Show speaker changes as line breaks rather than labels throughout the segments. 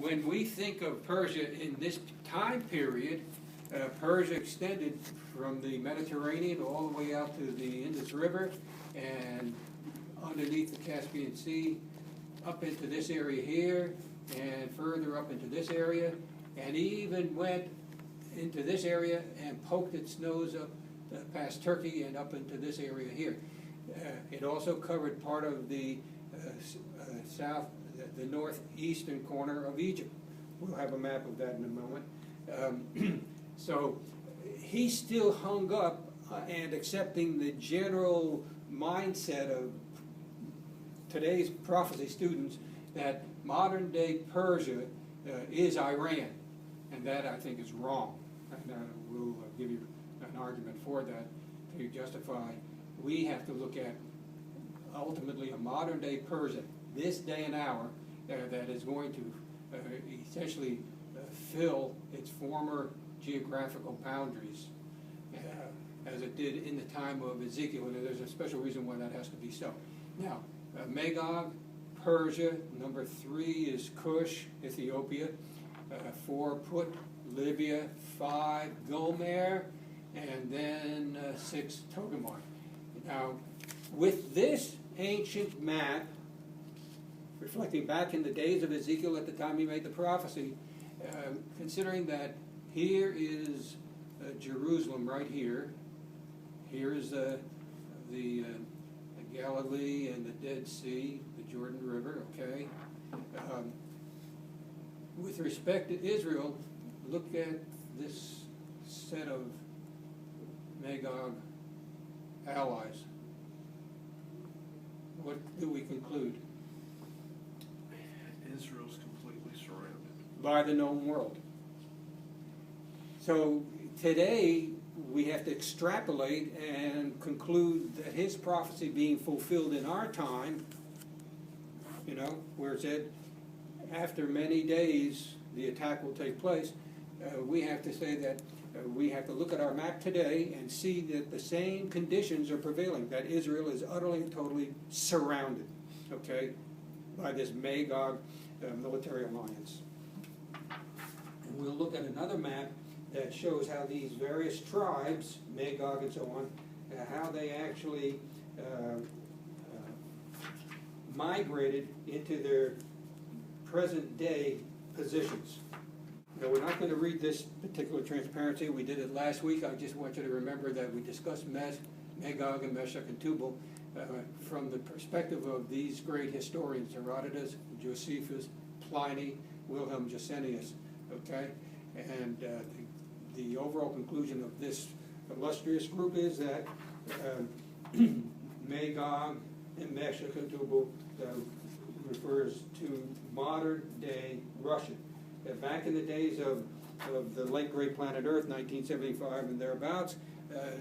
when we think of Persia in this time period, Persia extended from the Mediterranean all the way out to the Indus River and underneath the Caspian Sea, up into this area here, and further up into this area, and even went into this area and poked its nose up past Turkey and up into this area here. It also covered part of the the northeastern corner of Egypt. We'll have a map of that in a moment. So he still hung up and accepting the general mindset of today's prophecy students that modern day Persia is Iran, and that I think is wrong. And we'll give you an argument for that to justify. We have to look at ultimately a modern day Persia, this day and hour, that is going to essentially fill its former geographical boundaries as it did in the time of Ezekiel, and there's a special reason why that has to be so. Now, Magog, Persia, number 3 is Cush, Ethiopia, 4 Put, Libya, 5 Gomer, and then 6 Togarmah. Now, with this ancient map, reflecting back in the days of Ezekiel at the time he made the prophecy, considering that here is Jerusalem right here, here is the Galilee and the Dead Sea, the Jordan River, okay? With respect to Israel, look at this set of Magog allies. What do we conclude?
Israel's completely surrounded
by the known world. So today we have to extrapolate and conclude that his prophecy being fulfilled in our time, you know, where it said after many days the attack will take place, we have to say that we have to look at our map today and see that the same conditions are prevailing, that Israel is utterly and totally surrounded, okay, by this Magog military alliance. And we'll look at another map that shows how these various tribes, Magog and so on, how they actually migrated into their present day positions. Now, we're not going to read this particular transparency. We did it last week. I just want you to remember that we discussed Magog and Meshech and Tubal from the perspective of these great historians, Herodotus, Josephus, Pliny, Wilhelm Gesenius, okay? And the overall conclusion of this illustrious group is that Magog and Meshech and Tubal refers to modern-day Russia. Back in the days of the late great planet Earth, 1975 and thereabouts,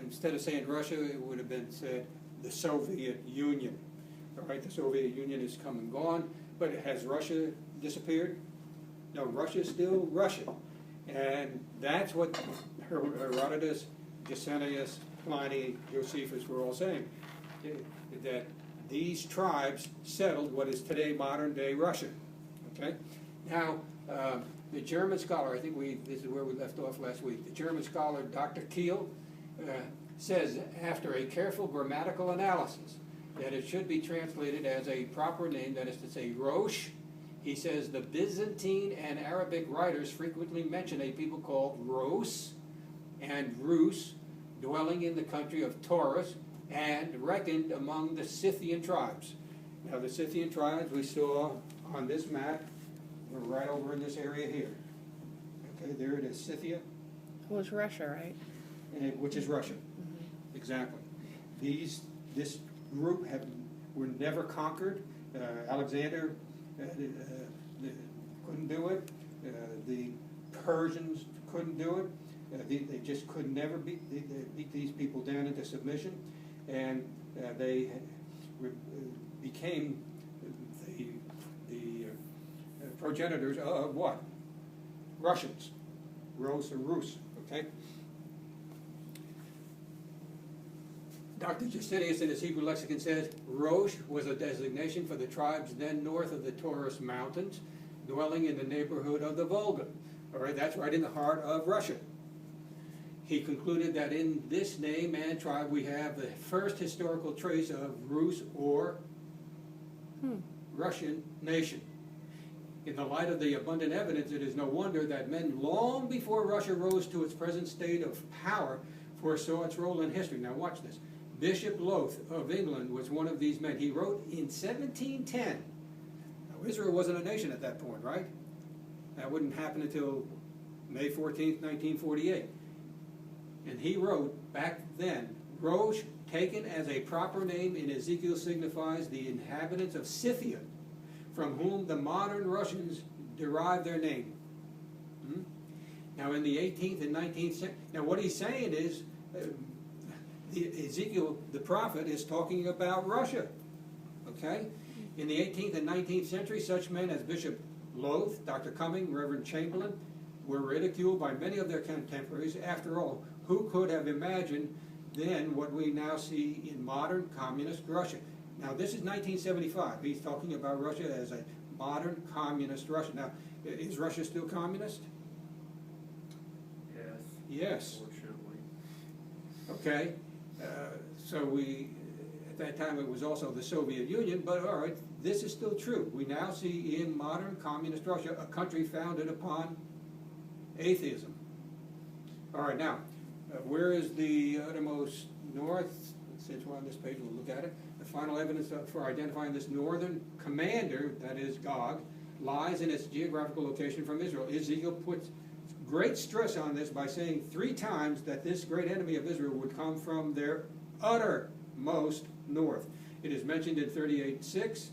instead of saying Russia, it would have been said the Soviet Union. All right, the Soviet Union is come and gone, but has Russia disappeared? No, Russia is still Russia. And that's what Herodotus, Gesenius, Pliny, Josephus were all saying, that these tribes settled what is today modern-day Russia. Okay? Now, the German scholar, I think this is where we left off last week, the German scholar Dr. Kiel says, after a careful grammatical analysis, that it should be translated as a proper name, that is to say, Rosh. He says the Byzantine and Arabic writers frequently mention a people called Ros and Rus, dwelling in the country of Taurus, and reckoned among the Scythian tribes. Now, the Scythian tribes we saw on this map were right over in this area here. Okay, there it is, Scythia.
It was Russia, right?
Which is Russia.
Mm-hmm.
Exactly. This group were never conquered. Alexander couldn't do it. The Persians couldn't do it. They just could never beat these people down into submission, and they became the progenitors of what? Russians. Rus or Rus, okay? Dr. Justinius in his Hebrew lexicon says, Rosh was a designation for the tribes then north of the Taurus Mountains, dwelling in the neighborhood of the Volga. All right, that's right in the heart of Russia. He concluded that in this name and tribe we have the first historical trace of Rus or Russian nation. In the light of the abundant evidence, it is no wonder that men long before Russia rose to its present state of power foresaw its role in history. Now watch this. Bishop Lowth of England was one of these men. He wrote in 1710. Now Israel wasn't a nation at that point, right? That wouldn't happen until May 14th, 1948. And he wrote back then, Rosh, taken as a proper name in Ezekiel, signifies the inhabitants of Scythia, from whom the modern Russians derive their name. Now in the 18th and 19th century, now what he's saying is, Ezekiel, the prophet, is talking about Russia. Okay? In the 18th and 19th century, such men as Bishop Lowth, Dr. Cumming, Reverend Chamberlain, were ridiculed by many of their contemporaries. After all, who could have imagined then what we now see in modern communist Russia? Now this is 1975. He's talking about Russia as a modern communist Russia. Now, is Russia still communist?
Yes.
Yes.
Unfortunately.
Okay. So we, at that time it was also the Soviet Union, but all right, this is still true. We now see in modern communist Russia a country founded upon atheism. All right, now, where is the uttermost north? Since we're on this page, we'll look at it. The final evidence for identifying this northern commander, that is Gog, lies in its geographical location from Israel. Ezekiel puts great stress on this by saying 3 times that this great enemy of Israel would come from their uttermost north. It is mentioned in 38:6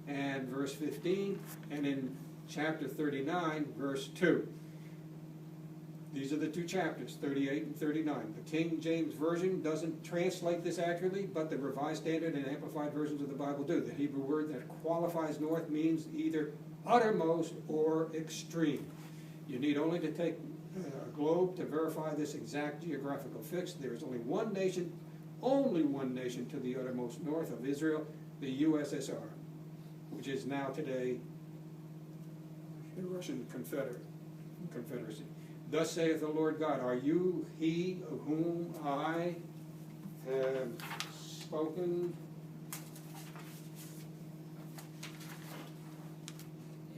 and verse 15, and in chapter 39, verse 2. These are the 2 chapters, 38 and 39. The King James Version doesn't translate this accurately, but the Revised Standard and Amplified versions of the Bible do. The Hebrew word that qualifies north means either uttermost or extreme. You need only to take a globe to verify this exact geographical fix. There is only one nation to the uttermost north of Israel, the USSR, which is now today the Russian Confederacy. Thus saith the Lord God, are you he of whom I have spoken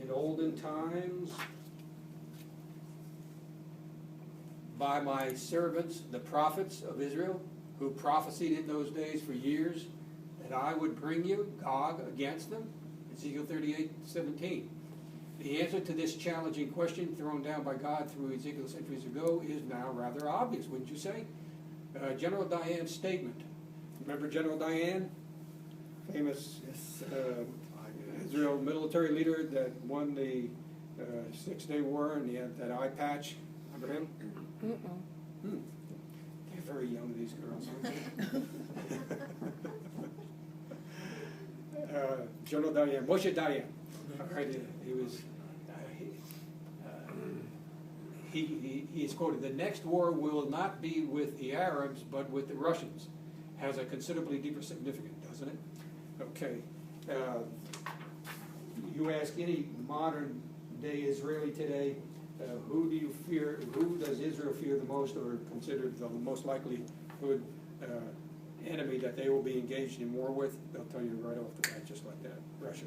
in olden times by my servants, the prophets of Israel, who prophesied in those days for years that I would bring you, Gog, against them? Ezekiel 38:17. The answer to this challenging question thrown down by God through Ezekiel centuries ago is now rather obvious, wouldn't you say? General Dayan's statement. Remember General Dayan? Famous Israel military leader that won the 6-day war, and he had that eye patch. Remember him? They're very young, these girls, aren't they? General Dayan, Moshe Dayan. All right, he was. He is quoted, the next war will not be with the Arabs, but with the Russians. Has a considerably deeper significance, doesn't it? Okay. You ask any modern day Israeli today, who do you fear, who does Israel fear the most, or consider the most likelihood enemy that they will be engaged in war with? They'll tell you right off the bat, just like that, Russia.